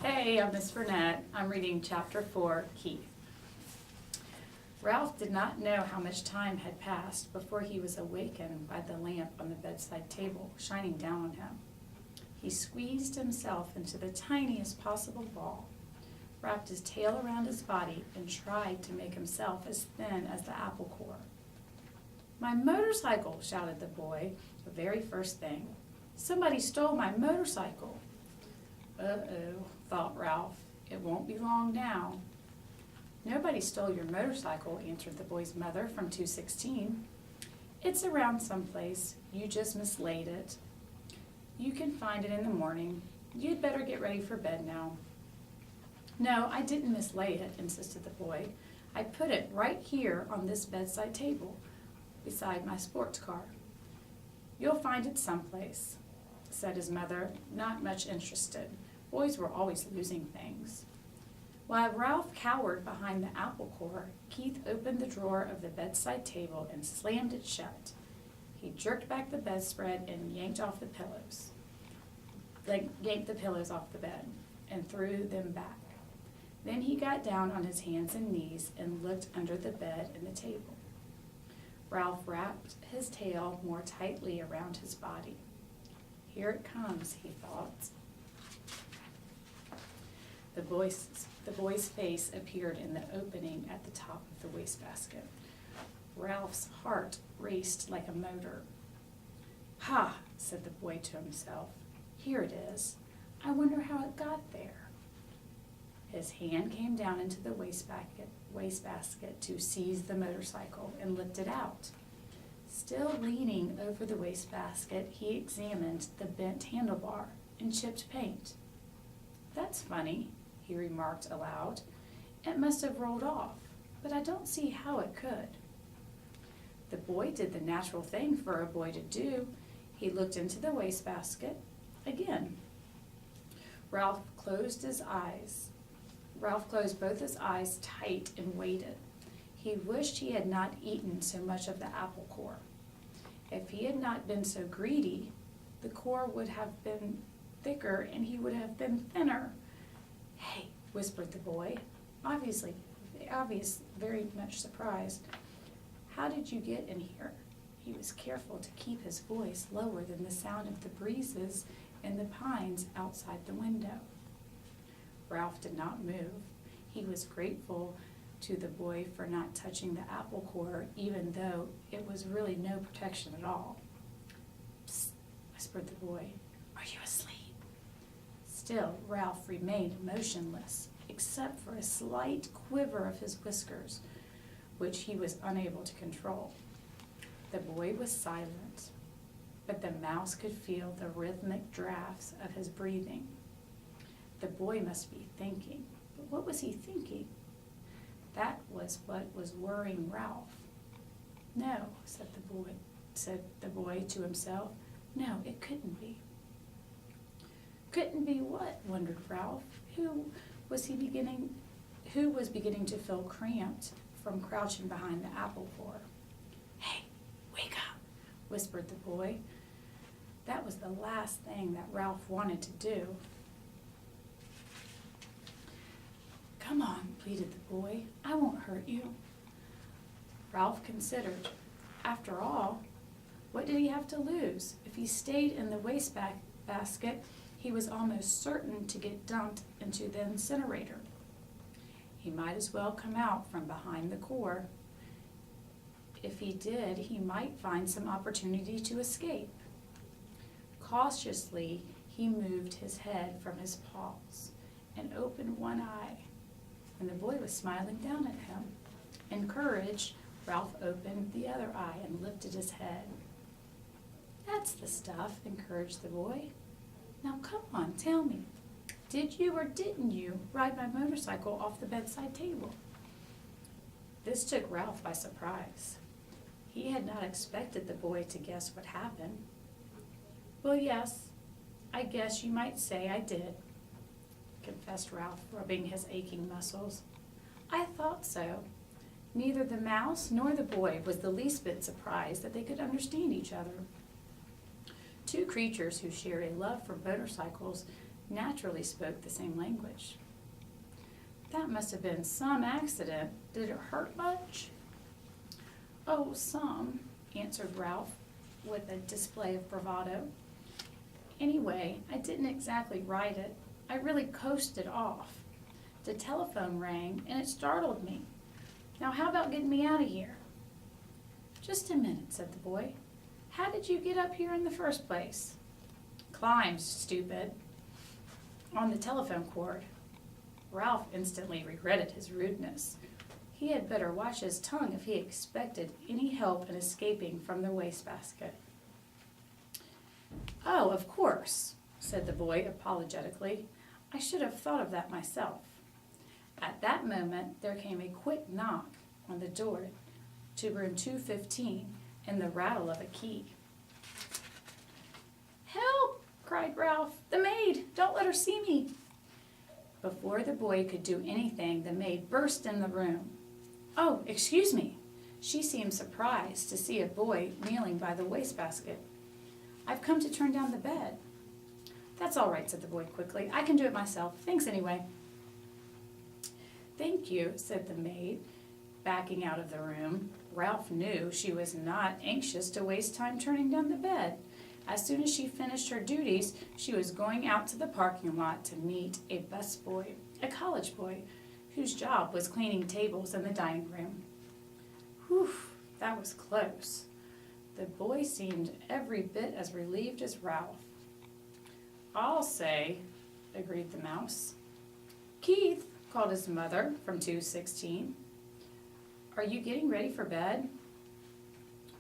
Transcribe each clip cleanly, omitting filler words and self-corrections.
Hey, I'm Miss Burnett. I'm reading Chapter 4, Keith. Ralph did not know how much time had passed before he was awakened by the lamp on the bedside table shining down on him. He squeezed himself into the tiniest possible ball, wrapped his tail around his body, and tried to make himself as thin as the apple core. "My motorcycle!" shouted the boy, the very first thing. "Somebody stole my motorcycle!" "Uh-oh," thought Ralph. "It won't be long now." "Nobody stole your motorcycle," answered the boy's mother from 216. "It's around someplace. You just mislaid it. You can find it in the morning. You'd better get ready for bed now." "No, I didn't mislay it," insisted the boy. "I put it right here on this bedside table, beside my sports car." "You'll find it someplace," said his mother, not much interested. Boys were always losing things. While Ralph cowered behind the apple core, Keith opened the drawer of the bedside table and slammed it shut. He jerked back the bedspread and yanked the pillows off the bed and threw them back. Then he got down on his hands and knees and looked under the bed and the table. Ralph wrapped his tail more tightly around his body. "Here it comes," he thought. The boy's face appeared in the opening at the top of the wastebasket. Ralph's heart raced like a motor. "Ha!" said the boy to himself. "Here it is. I wonder how it got there." His hand came down into the wastebasket to seize the motorcycle and lift it out. Still leaning over the wastebasket, he examined the bent handlebar and chipped paint. "That's funny," he remarked aloud. "It must have rolled off, but I don't see how it could." The boy did the natural thing for a boy to do. He looked into the wastebasket again. Ralph closed both his eyes tight and waited. He wished he had not eaten so much of the apple core. If he had not been so greedy, the core would have been thicker and he would have been thinner. "Hey," whispered the boy, very much surprised. "How did you get in here?" He was careful to keep his voice lower than the sound of the breezes in the pines outside the window. Ralph did not move. He was grateful to the boy for not touching the apple core, even though it was really no protection at all. "Psst," whispered the boy. "Are you asleep?" Still, Ralph remained motionless, except for a slight quiver of his whiskers, which he was unable to control. The boy was silent, but the mouse could feel the rhythmic drafts of his breathing. The boy must be thinking, but what was he thinking? That was what was worrying Ralph. "No," said the boy to himself. "No, it couldn't be." Couldn't be what? Wondered Ralph. Who was beginning to feel cramped from crouching behind the apple core. "Hey, wake up," whispered the boy. That was the last thing that Ralph wanted to do. "Come on," pleaded the boy. "I won't hurt you." Ralph considered. After all, what did he have to lose? If he stayed in the wastebasket, he was almost certain to get dumped into the incinerator. He might as well come out from behind the core. If he did, he might find some opportunity to escape. Cautiously, he moved his head from his paws and opened one eye. And the boy was smiling down at him. Encouraged, Ralph opened the other eye and lifted his head. "That's the stuff," encouraged the boy. "Now come on, tell me, did you or didn't you ride my motorcycle off the bedside table?" This took Ralph by surprise. He had not expected the boy to guess what happened. "Well, yes, I guess you might say I did," confessed Ralph, rubbing his aching muscles. "I thought so." Neither the mouse nor the boy was the least bit surprised that they could understand each other. Two creatures who shared a love for motorcycles naturally spoke the same language. That must have been some accident. Did it hurt much? Oh, some, answered Ralph with a display of bravado. Anyway, I didn't exactly ride it. I really coasted off. The telephone rang and it startled me. Now how about getting me out of here? Just a minute, said the boy. How did you get up here in the first place? Climbed, stupid. On the telephone cord. Ralph instantly regretted his rudeness. He had better watch his tongue if he expected any help in escaping from the wastebasket. Oh, of course, said the boy apologetically. I should have thought of that myself. At that moment, there came a quick knock on the door to room 215 and the rattle of a key. Help! Cried Ralph. The maid! Don't let her see me! Before the boy could do anything, the maid burst in the room. Oh, excuse me. She seemed surprised to see a boy kneeling by the wastebasket. I've come to turn down the bed. That's all right, said the boy quickly. I can do it myself. Thanks anyway. Thank you, said the maid, backing out of the room. Ralph knew she was not anxious to waste time turning down the bed. As soon as she finished her duties, she was going out to the parking lot to meet a busboy, a college boy, whose job was cleaning tables in the dining room. Whew, that was close. The boy seemed every bit as relieved as Ralph. I'll say, agreed the mouse. Keith, called his mother from 216. Are you getting ready for bed?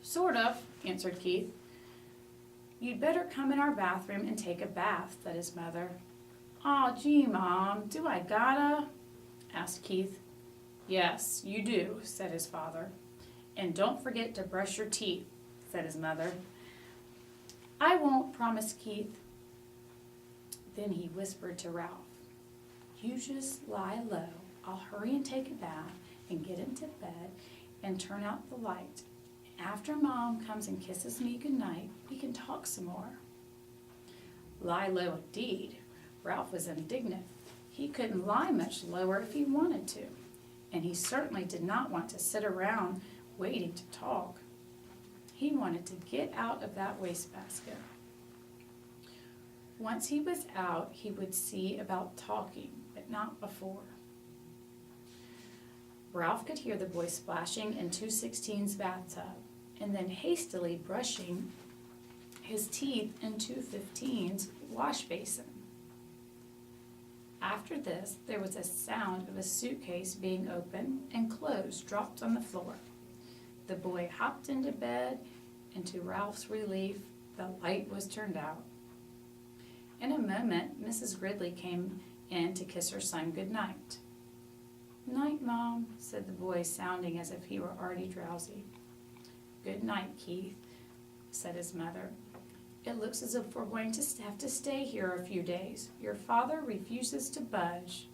Sort of, answered Keith. You'd better come in our bathroom and take a bath, said his mother. Aw, gee, Mom, do I gotta? Asked Keith. Yes, you do, said his father. And don't forget to brush your teeth, said his mother. I won't, promised Keith. Then he whispered to Ralph, you just lie low. I'll hurry and take a bath and get into bed and turn out the light. After Mom comes and kisses me goodnight, we can talk some more. Lie low indeed. Ralph was indignant. He couldn't lie much lower if he wanted to, and he certainly did not want to sit around waiting to talk. He wanted to get out of that wastebasket. Once he was out, he would see about talking, but not before. Ralph could hear the boy splashing in 216's bathtub and then hastily brushing his teeth in 215's wash basin. After this, there was a sound of a suitcase being opened and clothes dropped on the floor. The boy hopped into bed, and to Ralph's relief, the light was turned out. In a moment, Mrs. Gridley came in to kiss her son good night. Night, Mom, said the boy, sounding as if he were already drowsy. Good night, Keith, said his mother. It looks as if we're going to have to stay here a few days. Your father refuses to budge.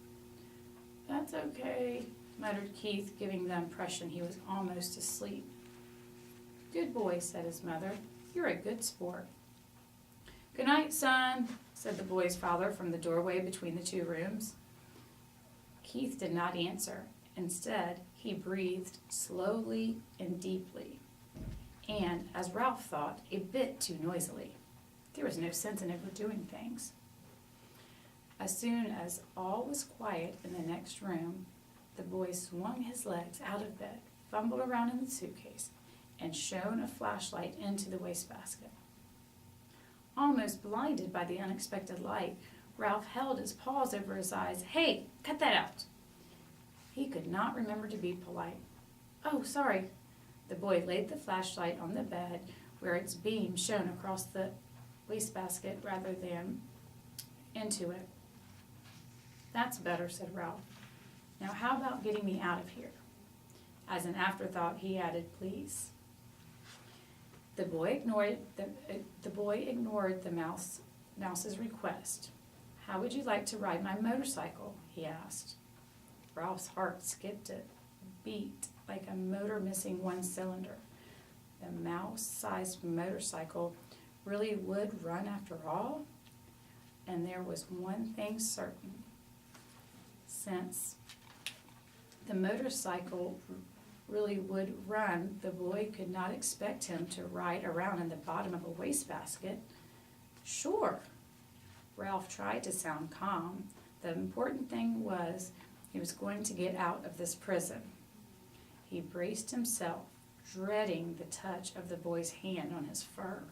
That's okay, muttered Keith, giving the impression he was almost asleep. Good boy, said his mother. You're a good sport. Good night, son, said the boy's father from the doorway between the two rooms. Keith did not answer. Instead, he breathed slowly and deeply, and, as Ralph thought, a bit too noisily. There was no sense in overdoing things. As soon as all was quiet in the next room, the boy swung his legs out of bed, fumbled around in the suitcase, and shone a flashlight into the wastebasket. Almost blinded by the unexpected light, Ralph held his paws over his eyes. Hey, cut that out! He could not remember to be polite. Oh, sorry. The boy laid the flashlight on the bed where its beam shone across the wastebasket rather than into it. That's better, said Ralph. Now how about getting me out of here? As an afterthought, he added, please. The boy ignored the mouse's request. How would you like to ride my motorcycle? He asked. Ralph's heart skipped a beat like a motor missing one cylinder. The mouse-sized motorcycle really would run after all? and there was one thing certain. Since the motorcycle really would run, the boy could not expect him to ride around in the bottom of a wastebasket. Sure, Ralph tried to sound calm. The important thing was he was going to get out of this prison. He braced himself, dreading the touch of the boy's hand on his fur.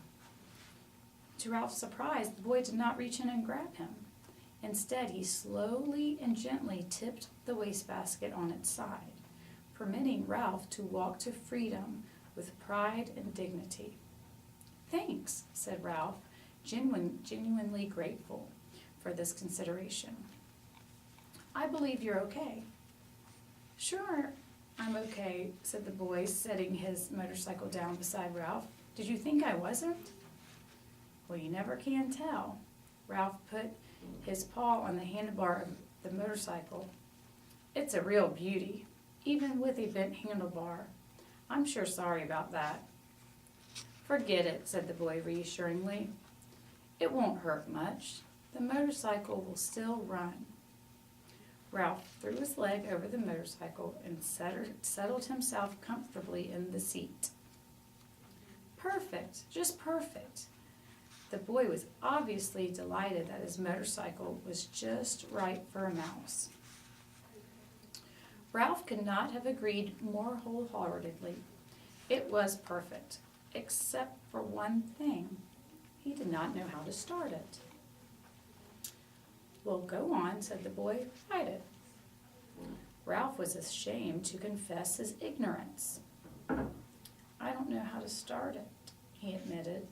To Ralph's surprise, the boy did not reach in and grab him. Instead, he slowly and gently tipped the wastebasket on its side, permitting Ralph to walk to freedom with pride and dignity. "Thanks," said Ralph, genuinely grateful for this consideration. "I believe you're okay." "Sure, I'm okay," said the boy, setting his motorcycle down beside Ralph. "Did you think I wasn't?" "Well, you never can tell." Ralph put his paw on the handlebar of the motorcycle. "It's a real beauty, even with a bent handlebar. I'm sure sorry about that." "Forget it," said the boy reassuringly. "It won't hurt much. The motorcycle will still run." Ralph threw his leg over the motorcycle and settled himself comfortably in the seat. "Perfect, just perfect." The boy was obviously delighted that his motorcycle was just right for a mouse. Ralph could not have agreed more wholeheartedly. It was perfect, except for one thing. He did not know how to start it. "Well, go on," said the boy. "Ride it." Ralph was ashamed to confess his ignorance. "I don't know how to start it," he admitted.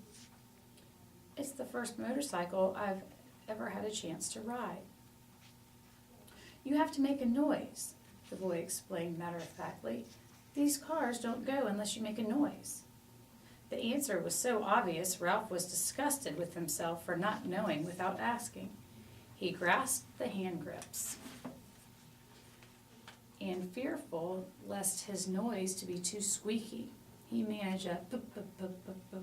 "It's the first motorcycle I've ever had a chance to ride." "You have to make a noise," the boy explained matter-of-factly. "These cars don't go unless you make a noise." The answer was so obvious, Ralph was disgusted with himself for not knowing without asking. He grasped the hand grips, and fearful lest his noise to be too squeaky, he managed a pup, pup, pup, pup, pup.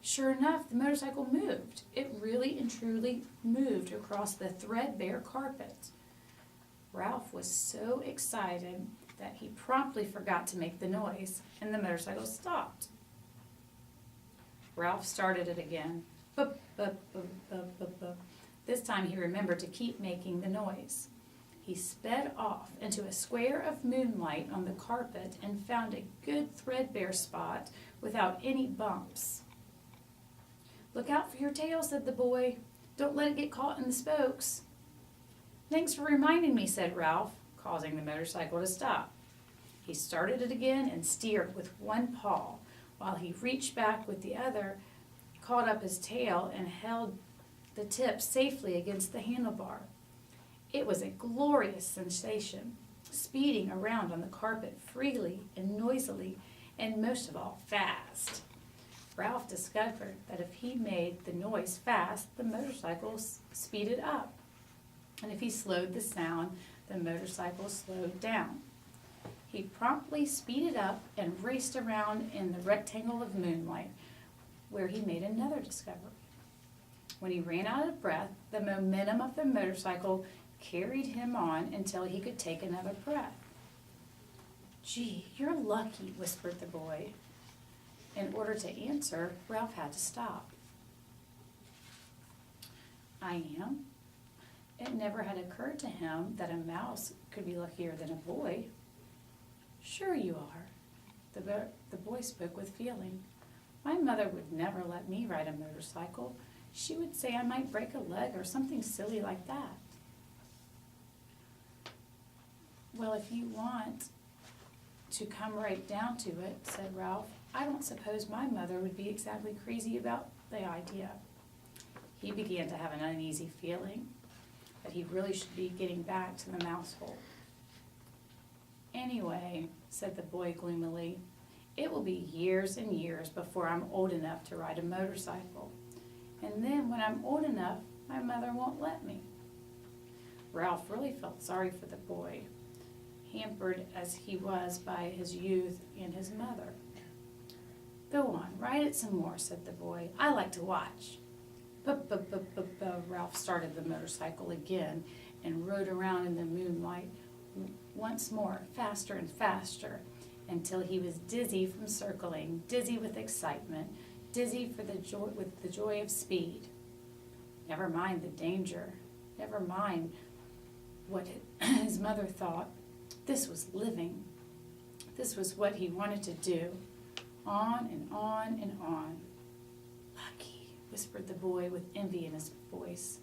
Sure enough, the motorcycle moved. It really and truly moved across the threadbare carpet. Ralph was so excited that he promptly forgot to make the noise, and the motorcycle stopped. Ralph started it again. Bup, bup, bup, bup, bup, bup. This time he remembered to keep making the noise. He sped off into a square of moonlight on the carpet and found a good threadbare spot without any bumps. "Look out for your tail," said the boy. "Don't let it get caught in the spokes." "Thanks for reminding me," said Ralph, causing the motorcycle to stop. He started it again and steered with one paw, while he reached back with the other, caught up his tail, and held the tip safely against the handlebar. It was a glorious sensation, speeding around on the carpet freely and noisily, and most of all, fast. Ralph discovered that if he made the noise fast, the motorcycle speeded up, and if he slowed the sound, the motorcycle slowed down. He promptly speeded up and raced around in the rectangle of moonlight, where he made another discovery. When he ran out of breath, the momentum of the motorcycle carried him on until he could take another breath. "Gee, you're lucky," whispered the boy. In order to answer, Ralph had to stop. "I am?" It never had occurred to him that a mouse could be luckier than a boy. "Sure you are." The boy spoke with feeling. "My mother would never let me ride a motorcycle. She would say I might break a leg or something silly like that." "Well, if you want to come right down to it," said Ralph, "I don't suppose my mother would be exactly crazy about the idea." He began to have an uneasy feeling that he really should be getting back to the mouse hole. "Anyway," said the boy gloomily, "it will be years and years before I'm old enough to ride a motorcycle. And then when I'm old enough, my mother won't let me." Ralph really felt sorry for the boy, hampered as he was by his youth and his mother. "Go on, ride it some more," said the boy. "I like to watch." Ralph started the motorcycle again and rode around in the moonlight once more, faster and faster, until he was dizzy from circling, dizzy with excitement, dizzy with the joy of speed. Never mind the danger, never mind what his mother thought. This was living. This was what he wanted to do. On and on and on. Lucky, whispered the boy with envy in his voice.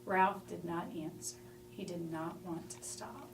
Ralph did not answer. He did not want to stop.